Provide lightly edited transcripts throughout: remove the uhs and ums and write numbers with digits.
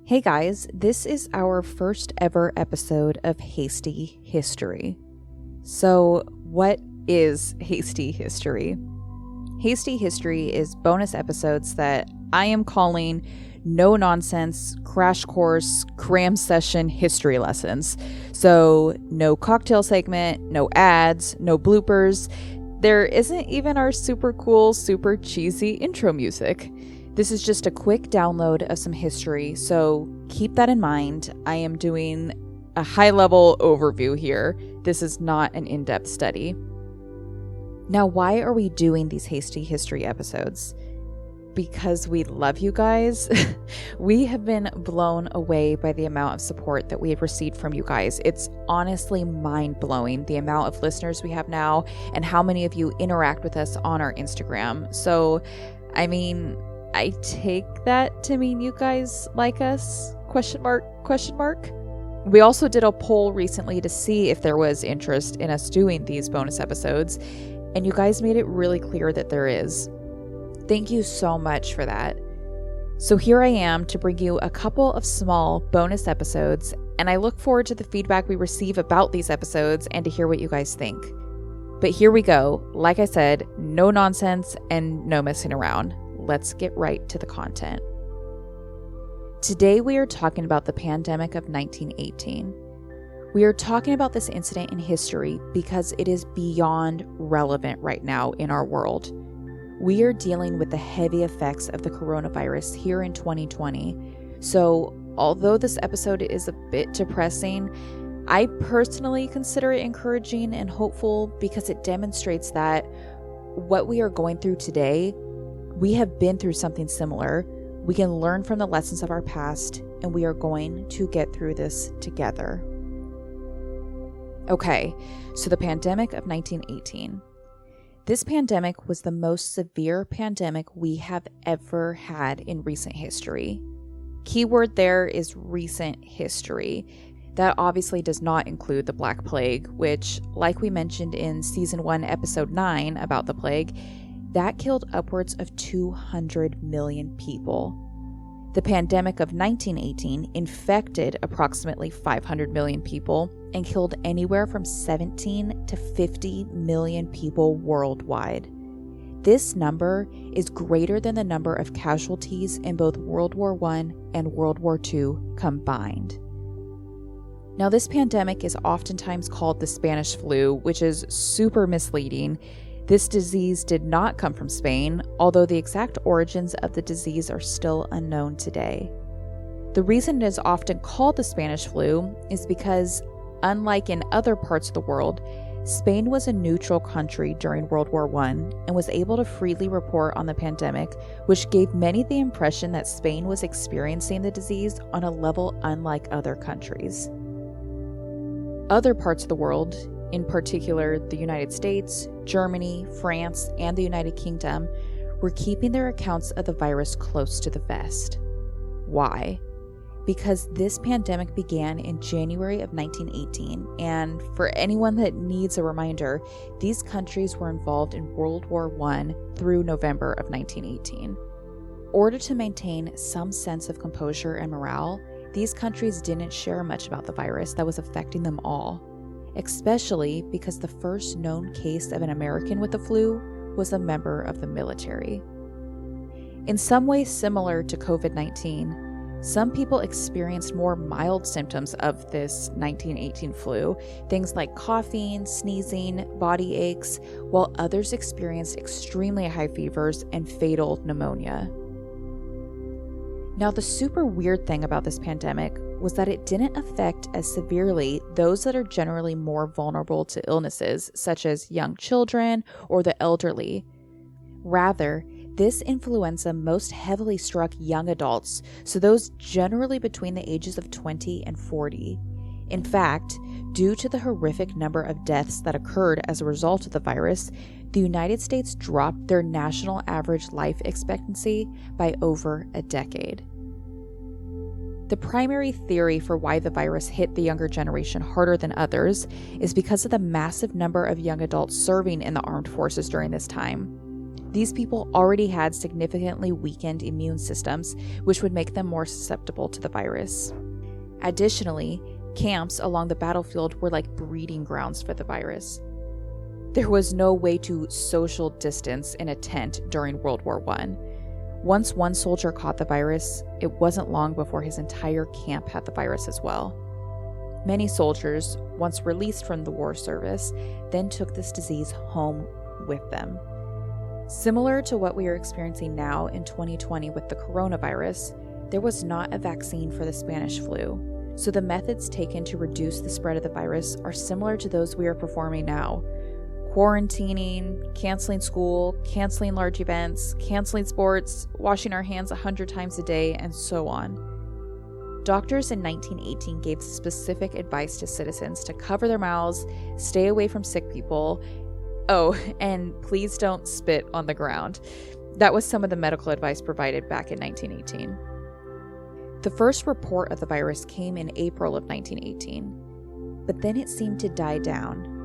Hey guys, this is our first ever episode of Hasty History. So, what is Hasty History? Hasty History is bonus episodes that I am calling no nonsense, crash course, cram session history lessons. So, no cocktail segment, no ads, no bloopers. There isn't even our super cool, super cheesy intro music. This is just a quick download of some history, so keep that in mind. I am doing a high-level overview here. This is not an in-depth study. Now, why are we doing these Hasty History episodes? Because we love you guys. We have been blown away by the amount of support that we have received from you guys. It's honestly mind-blowing, the amount of listeners we have now and how many of you interact with us on our Instagram. So, I take that to mean you guys like us? ? We also did a poll recently to see if there was interest in us doing these bonus episodes, and you guys made it really clear that there is. Thank you so much for that. So here I am to bring you a couple of small bonus episodes, and I look forward to the feedback we receive about these episodes and to hear what you guys think. But here we go. Like I said, no nonsense and no messing around. Let's get right to the content. Today we are talking about the pandemic of 1918. We are talking about this incident in history because it is beyond relevant right now in our world. We are dealing with the heavy effects of the coronavirus here in 2020. So, although this episode is a bit depressing, I personally consider it encouraging and hopeful because it demonstrates that what we are going through today, we have been through something similar. We can learn from the lessons of our past, and we are going to get through this together. Okay, so the pandemic of 1918. This pandemic was the most severe pandemic we have ever had in recent history. Keyword there is recent history. That obviously does not include the Black Plague, which, like we mentioned in Season 1, Episode 9 about the plague, that killed upwards of 200 million people. The pandemic of 1918 infected approximately 500 million people and killed anywhere from 17 to 50 million people worldwide. This number is greater than the number of casualties in both World War I and World War II combined. Now, this pandemic is oftentimes called the Spanish flu, which is super misleading. This disease did not come from Spain, although the exact origins of the disease are still unknown today. The reason it is often called the Spanish flu is because, unlike in other parts of the world, Spain was a neutral country during World War I and was able to freely report on the pandemic, which gave many the impression that Spain was experiencing the disease on a level unlike other countries. Other parts of the world, in particular the United States, Germany, France, and the United Kingdom, were keeping their accounts of the virus close to the vest. Why? Because this pandemic began in January of 1918, and for anyone that needs a reminder, these countries were involved in World War I through November of 1918. In order to maintain some sense of composure and morale, these countries didn't share much about the virus that was affecting them all, especially because the first known case of an American with the flu was a member of the military. In some ways similar to COVID-19, some people experienced more mild symptoms of this 1918 flu, things like coughing, sneezing, body aches, while others experienced extremely high fevers and fatal pneumonia. Now, the super weird thing about this pandemic was that it didn't affect as severely those that are generally more vulnerable to illnesses, such as young children or the elderly. Rather, this influenza most heavily struck young adults, so those generally between the ages of 20 and 40. In fact, due to the horrific number of deaths that occurred as a result of the virus, the United States dropped their national average life expectancy by over a decade. The primary theory for why the virus hit the younger generation harder than others is because of the massive number of young adults serving in the armed forces during this time. These people already had significantly weakened immune systems, which would make them more susceptible to the virus. Additionally, camps along the battlefield were like breeding grounds for the virus. There was no way to social distance in a tent during World War I. Once one soldier caught the virus, it wasn't long before his entire camp had the virus as well. Many soldiers, once released from the war service, then took this disease home with them. Similar to what we are experiencing now in 2020 with the coronavirus, there was not a vaccine for the Spanish flu, so the methods taken to reduce the spread of the virus are similar to those we are performing now. Quarantining, canceling school, canceling large events, canceling sports, washing our hands 100 times a day, and so on. Doctors in 1918 gave specific advice to citizens to cover their mouths, stay away from sick people. Oh, and please don't spit on the ground. That was some of the medical advice provided back in 1918. The first report of the virus came in April of 1918, but then it seemed to die down.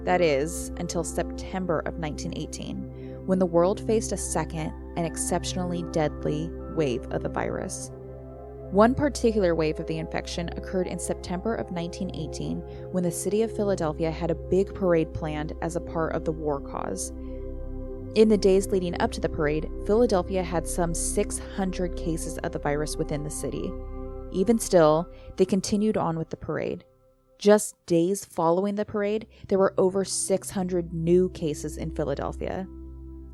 That is, until September of 1918, when the world faced a second and exceptionally deadly wave of the virus. One particular wave of the infection occurred in September of 1918 when the city of Philadelphia had a big parade planned as a part of the war cause. In the days leading up to the parade, Philadelphia had some 600 cases of the virus within the city. Even still, they continued on with the parade. Just days following the parade, there were over 600 new cases in Philadelphia.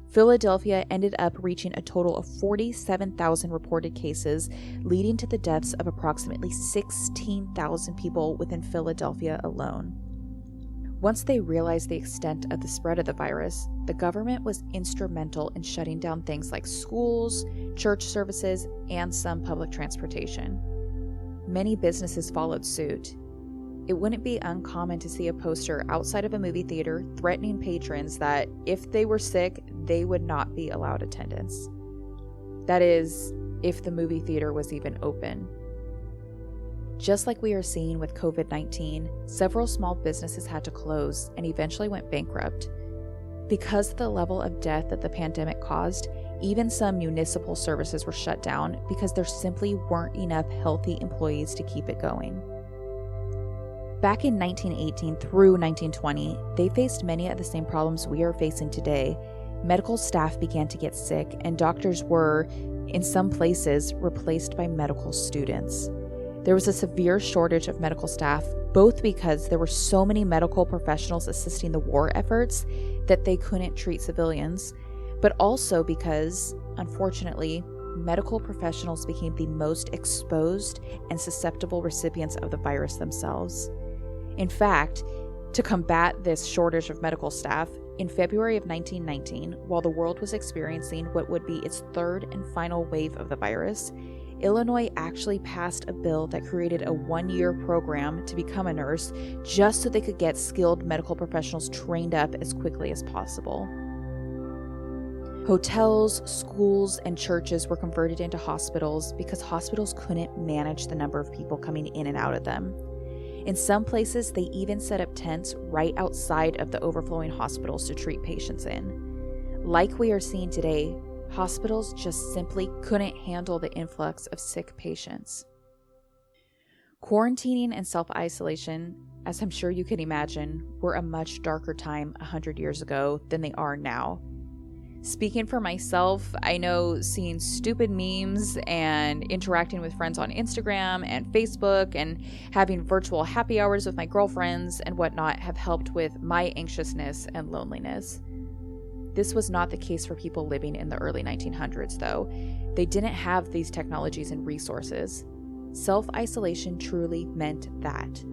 Philadelphia ended up reaching a total of 47,000 reported cases, leading to the deaths of approximately 16,000 people within Philadelphia alone. Once they realized the extent of the spread of the virus, the government was instrumental in shutting down things like schools, church services, and some public transportation. Many businesses followed suit. It wouldn't be uncommon to see a poster outside of a movie theater threatening patrons that if they were sick, they would not be allowed attendance. That is, if the movie theater was even open. Just like we are seeing with COVID-19, several small businesses had to close and eventually went bankrupt. Because of the level of death that the pandemic caused, even some municipal services were shut down because there simply weren't enough healthy employees to keep it going. Back in 1918 through 1920, they faced many of the same problems we are facing today. Medical staff began to get sick, and doctors were, in some places, replaced by medical students. There was a severe shortage of medical staff, both because there were so many medical professionals assisting the war efforts that they couldn't treat civilians, but also because, unfortunately, medical professionals became the most exposed and susceptible recipients of the virus themselves. In fact, to combat this shortage of medical staff, in February of 1919, while the world was experiencing what would be its third and final wave of the virus, Illinois actually passed a bill that created a 1-year program to become a nurse just so they could get skilled medical professionals trained up as quickly as possible. Hotels, schools, and churches were converted into hospitals because hospitals couldn't manage the number of people coming in and out of them. In some places, they even set up tents right outside of the overflowing hospitals to treat patients in. Like we are seeing today, hospitals just simply couldn't handle the influx of sick patients. Quarantining and self-isolation, as I'm sure you can imagine, were a much darker time 100 years ago than they are now. Speaking for myself, I know seeing stupid memes and interacting with friends on Instagram and Facebook and having virtual happy hours with my girlfriends and whatnot have helped with my anxiousness and loneliness. This was not the case for people living in the early 1900s, though. They didn't have these technologies and resources. Self-isolation truly meant that.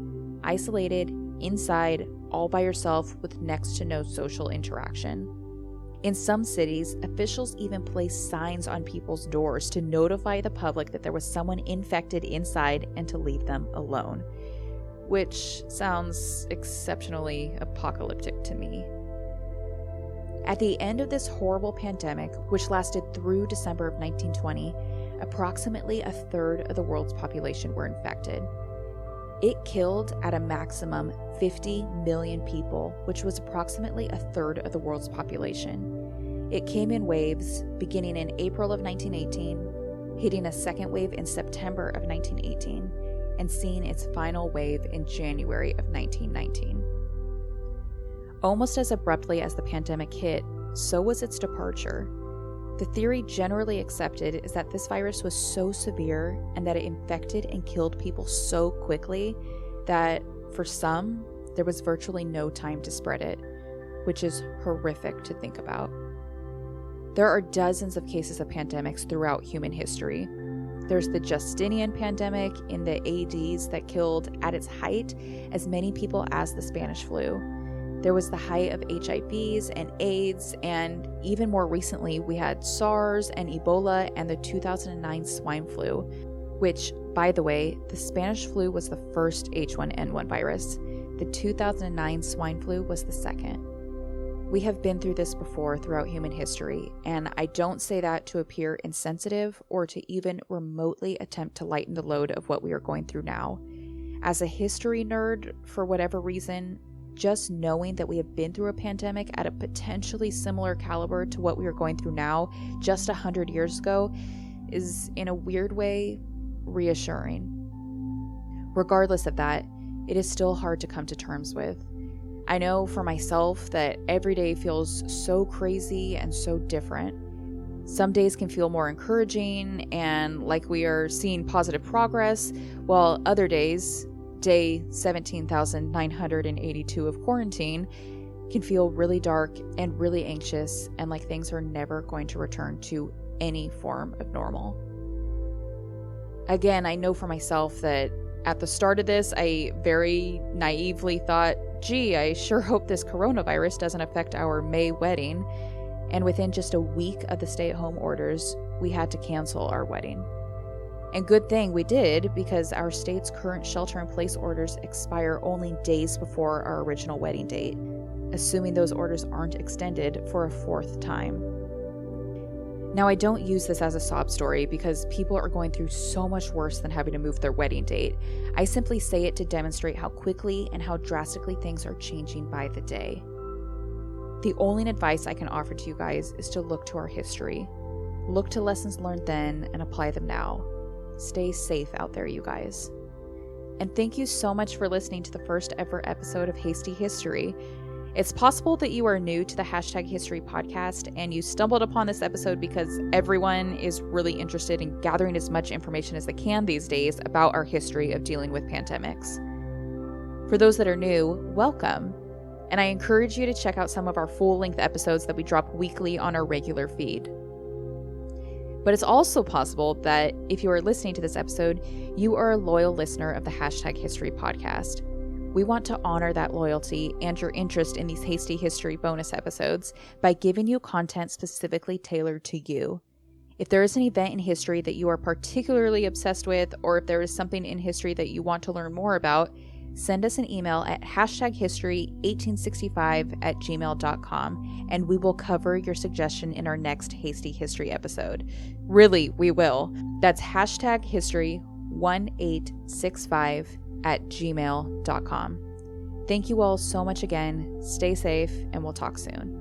Isolated, inside, all by yourself with next to no social interaction. In some cities, officials even placed signs on people's doors to notify the public that there was someone infected inside and to leave them alone, which sounds exceptionally apocalyptic to me. At the end of this horrible pandemic, which lasted through December of 1920, approximately a third of the world's population were infected. It killed at a maximum 50 million people, which was approximately a third of the world's population. It came in waves, beginning in April of 1918, hitting a second wave in September of 1918, and seeing its final wave in January of 1919. Almost as abruptly as the pandemic hit, so was its departure. The theory generally accepted is that this virus was so severe and that it infected and killed people so quickly that, for some, there was virtually no time to spread it, which is horrific to think about. There are dozens of cases of pandemics throughout human history. There's the Justinian pandemic in the ADs that killed, at its height, as many people as the Spanish flu. There was the height of HIVs and AIDS, and even more recently, we had SARS and Ebola and the 2009 swine flu, which, by the way, the Spanish flu was the first H1N1 virus. The 2009 swine flu was the second. We have been through this before throughout human history, and I don't say that to appear insensitive or to even remotely attempt to lighten the load of what we are going through now. As a history nerd, for whatever reason, just knowing that we have been through a pandemic at a potentially similar caliber to what we are going through now just 100 years ago is, in a weird way, reassuring. Regardless of that, it is still hard to come to terms with. I know for myself that every day feels so crazy and so different. Some days can feel more encouraging and like we are seeing positive progress, while other days, day 17,982 of quarantine, can feel really dark and really anxious and like things are never going to return to any form of normal. Again, I know for myself that at the start of this, I very naively thought, gee, I sure hope this coronavirus doesn't affect our May wedding. And within just a week of the stay-at-home orders, we had to cancel our wedding. And good thing we did, because our state's current shelter-in-place orders expire only days before our original wedding date, assuming those orders aren't extended for a fourth time. Now, I don't use this as a sob story because people are going through so much worse than having to move their wedding date. I simply say it to demonstrate how quickly and how drastically things are changing by the day. The only advice I can offer to you guys is to look to our history. Look to lessons learned then and apply them now. Stay safe out there, you guys. And thank you so much for listening to the first ever episode of Hasty History. It's possible that you are new to the #History podcast and you stumbled upon this episode because everyone is really interested in gathering as much information as they can these days about our history of dealing with pandemics. For those that are new, welcome. And I encourage you to check out some of our full-length episodes that we drop weekly on our regular feed. But it's also possible that if you are listening to this episode, you are a loyal listener of the #History podcast. We want to honor that loyalty and your interest in these Hasty History bonus episodes by giving you content specifically tailored to you. If there is an event in history that you are particularly obsessed with, or if there is something in history that you want to learn more about, send us an email at #history1865@gmail.com and we will cover your suggestion in our next Hasty History episode. Really, we will. That's #history1865@gmail.com. Thank you all so much again. Stay safe and we'll talk soon.